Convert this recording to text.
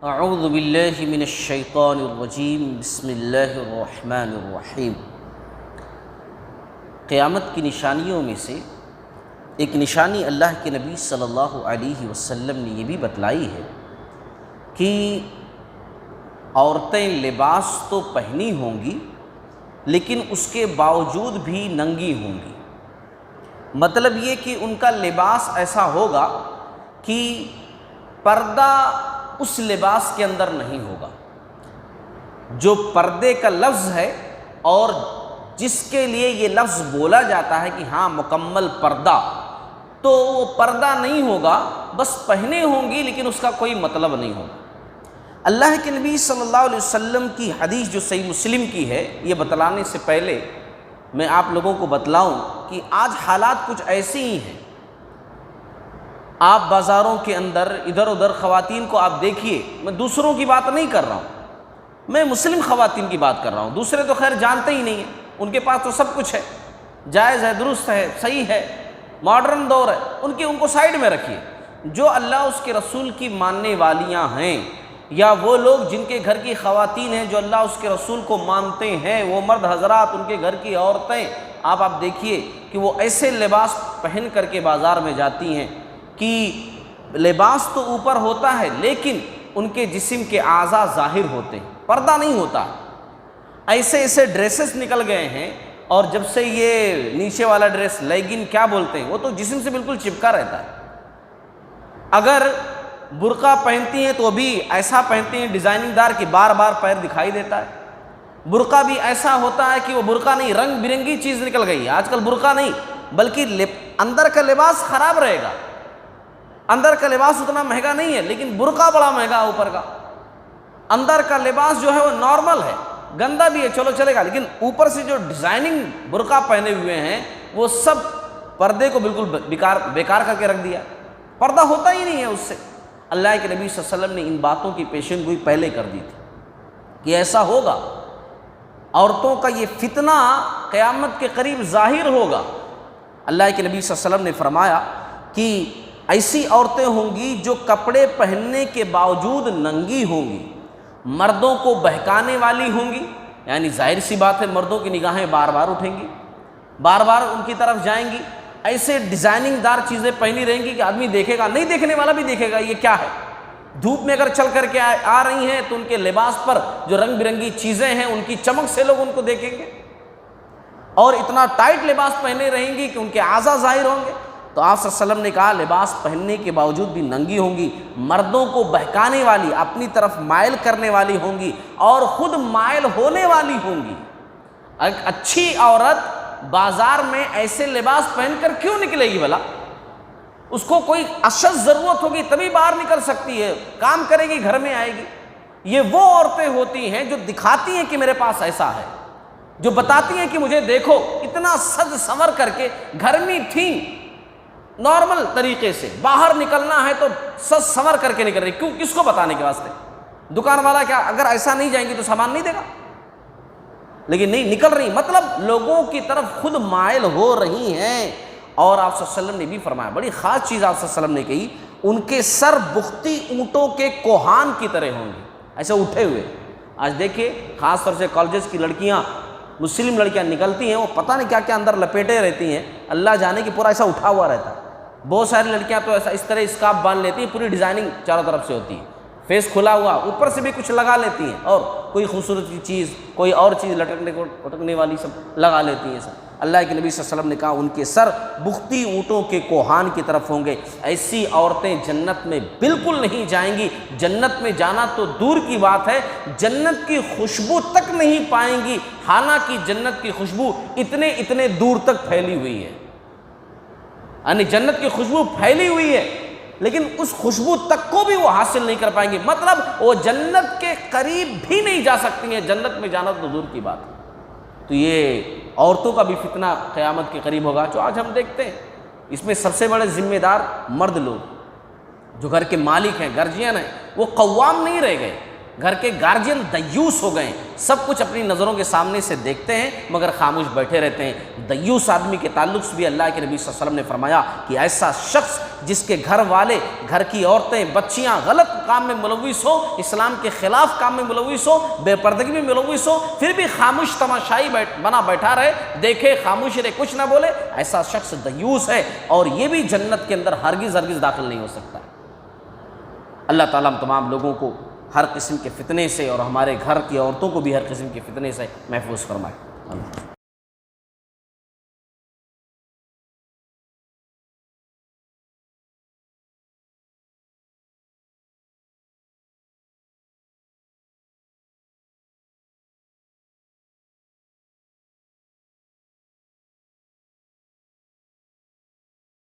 اعوذ باللہ من الشیطان الرجیم بسم اللہ الرحمن الرحیم۔ قیامت کی نشانیوں میں سے ایک نشانی اللہ کے نبی صلی اللہ علیہ وسلم نے یہ بھی بتلائی ہے کہ عورتیں لباس تو پہنی ہوں گی لیکن اس کے باوجود بھی ننگی ہوں گی۔ مطلب یہ کہ ان کا لباس ایسا ہوگا کہ پردہ اس لباس کے اندر نہیں ہوگا۔ جو پردے کا لفظ ہے اور جس کے لیے یہ لفظ بولا جاتا ہے کہ ہاں مکمل پردہ، تو وہ پردہ نہیں ہوگا، بس پہنے ہوں گی لیکن اس کا کوئی مطلب نہیں ہوگا۔ اللہ کے نبی صلی اللہ علیہ وسلم کی حدیث جو صحیح مسلم کی ہے، یہ بتلانے سے پہلے میں آپ لوگوں کو بتلاؤں کہ آج حالات کچھ ایسے ہی ہیں۔ آپ بازاروں کے اندر ادھر ادھر خواتین کو آپ دیکھیے، میں دوسروں کی بات نہیں کر رہا ہوں، میں مسلم خواتین کی بات کر رہا ہوں۔ دوسرے تو خیر جانتے ہی نہیں ہیں، ان کے پاس تو سب کچھ ہے، جائز ہے، درست ہے، صحیح ہے، ماڈرن دور ہے، ان کو سائیڈ میں رکھیے۔ جو اللہ اس کے رسول کی ماننے والیاں ہیں، یا وہ لوگ جن کے گھر کی خواتین ہیں جو اللہ اس کے رسول کو مانتے ہیں، وہ مرد حضرات، ان کے گھر کی عورتیں، آپ دیکھیے کہ وہ ایسے لباس پہن کر کے بازار میں جاتی ہیں کہ لباس تو اوپر ہوتا ہے لیکن ان کے جسم کے اعضاء ظاہر ہوتے ہیں، پردہ نہیں ہوتا۔ ایسے ڈریسز نکل گئے ہیں، اور جب سے یہ نیچے والا ڈریس لیگن کیا بولتے ہیں، وہ تو جسم سے بالکل چپکا رہتا ہے۔ اگر برقع پہنتی ہیں تو بھی ایسا پہنتی ہیں ڈیزائننگ دار کہ بار بار پیر دکھائی دیتا ہے۔ برقع بھی ایسا ہوتا ہے کہ وہ برقع نہیں، رنگ برنگی چیز نکل گئی ہے آج کل، برقع نہیں بلکہ اندر کا لباس خراب رہے گا۔ اندر کا لباس اتنا مہنگا نہیں ہے لیکن برقع بڑا مہنگا ہے اوپر کا۔ اندر کا لباس جو ہے وہ نارمل ہے، گندا بھی ہے، چلو چلے گا، لیکن اوپر سے جو ڈیزائننگ برقع پہنے ہوئے ہیں وہ سب پردے کو بالکل بیکار کر کے رکھ دیا، پردہ ہوتا ہی نہیں ہے اس سے۔ اللہ کے نبی صلی اللہ علیہ وسلم نے ان باتوں کی پیشن گوئی پہلے کر دی تھی کہ ایسا ہوگا، عورتوں کا یہ فتنہ قیامت کے قریب ظاہر ہوگا۔ اللہ کے نبی صلی اللہ علیہ وسلم نے فرمایا کہ ایسی عورتیں ہوں گی جو کپڑے پہننے کے باوجود ننگی ہوں گی، مردوں کو بہکانے والی ہوں گی، یعنی ظاہر سی بات ہے مردوں کی نگاہیں بار بار اٹھیں گی، بار بار ان کی طرف جائیں گی، ایسے ڈیزائننگ دار چیزیں پہنی رہیں گی کہ آدمی دیکھے گا، نہیں دیکھنے والا بھی دیکھے گا یہ کیا ہے۔ دھوپ میں اگر چل کر کے آ رہی ہیں تو ان کے لباس پر جو رنگ برنگی چیزیں ہیں ان کی چمک سے لوگ ان کو دیکھیں گے، اور اتنا ٹائٹ لباس پہنے رہیں گی کہ ان کے اعضاء ظاہر ہوں گے۔ تو آپ صلی اللہ علیہ وسلم نے کہا لباس پہننے کے باوجود بھی ننگی ہوں گی، مردوں کو بہکانے والی، اپنی طرف مائل کرنے والی ہوں گی، اور خود مائل ہونے والی ہوں گی۔ ایک اچھی عورت بازار میں ایسے لباس پہن کر کیوں نکلے گی بھلا؟ اس کو کوئی اشد ضرورت ہوگی تبھی باہر نکل سکتی ہے، کام کرے گی، گھر میں آئے گی۔ یہ وہ عورتیں ہوتی ہیں جو دکھاتی ہیں کہ میرے پاس ایسا ہے، جو بتاتی ہیں کہ مجھے دیکھو، اتنا سج سنور کر کے گھر میں تھیں، نارمل طریقے سے، باہر نکلنا ہے تو سج سنور کر کے نکل رہی، کیوں؟ کس کو بتانے کے واسطے؟ دکان والا کیا اگر ایسا نہیں جائیں گی تو سامان نہیں دے گا؟ لیکن نہیں، نکل رہی، مطلب لوگوں کی طرف خود مائل ہو رہی ہیں۔ اور آپ صلی اللہ علیہ وسلم نے بھی فرمایا، بڑی خاص چیز آپ صلی اللہ علیہ وسلم نے کہی، ان کے سر بختی اونٹوں کے کوہان کی طرح ہوں گے، ایسے اٹھے ہوئے۔ آج دیکھیے خاص طور سے کالجز کی لڑکیاں، مسلم لڑکیاں نکلتی ہیں، وہ پتہ نہیں کیا کیا اندر لپیٹے رہتی ہیں، اللہ جانے کہ پورا ایسا اٹھا ہوا رہتا ہے۔ بہت ساری لڑکیاں تو ایسا اس طرح اسکارف باندھ لیتی ہیں، پوری ڈیزائننگ چاروں طرف سے ہوتی ہے، فیس کھلا ہوا، اوپر سے بھی کچھ لگا لیتی ہیں، اور کوئی خوبصورت کی چیز، کوئی اور چیز لٹکنے والی سب لگا لیتی ہیں سب۔ اللہ کے نبی صلی اللہ علیہ وسلم نے کہا ان کے سر بختی اونٹوں کے کوہان کی طرف ہوں گے۔ ایسی عورتیں جنت میں بالکل نہیں جائیں گی، جنت میں جانا تو دور کی بات ہے، جنت کی خوشبو تک نہیں پائیں گی، حالانکہ جنت کی خوشبو اتنے دور تک پھیلی ہوئی ہے، یعنی جنت کی خوشبو پھیلی ہوئی ہے لیکن اس خوشبو تک کو بھی وہ حاصل نہیں کر پائیں گے، مطلب وہ جنت کے قریب بھی نہیں جا سکتی ہیں، جنت میں جانا تو دور کی بات ہے۔ تو یہ عورتوں کا بھی فتنہ قیامت کے قریب ہوگا، جو آج ہم دیکھتے ہیں۔ اس میں سب سے بڑے ذمہ دار مرد لوگ جو گھر کے مالک ہیں، گارجین ہیں، وہ قوام نہیں رہ گئے، گھر کے گارجین دیوس ہو گئے، سب کچھ اپنی نظروں کے سامنے سے دیکھتے ہیں مگر خاموش بیٹھے رہتے ہیں۔ دیوس آدمی کے تعلق سے بھی اللہ کے نبی صلی اللہ علیہ وسلم نے فرمایا کہ ایسا شخص جس کے گھر والے، گھر کی عورتیں، بچیاں غلط کام میں ملوث ہو، اسلام کے خلاف کام میں ملوث ہو، بے پردگی میں ملوث ہو، پھر بھی خاموش تماشائی بنا بیٹھا رہے، دیکھے، خاموش رہے، کچھ نہ بولے، ایسا شخص دیوس ہے، اور یہ بھی جنت کے اندر ہرگز داخل نہیں ہو سکتا۔ اللہ تعالیٰ ہم تمام لوگوں کو ہر قسم کے فتنے سے اور ہمارے گھر کی عورتوں کو بھی ہر قسم کے فتنے سے محفوظ فرمائے۔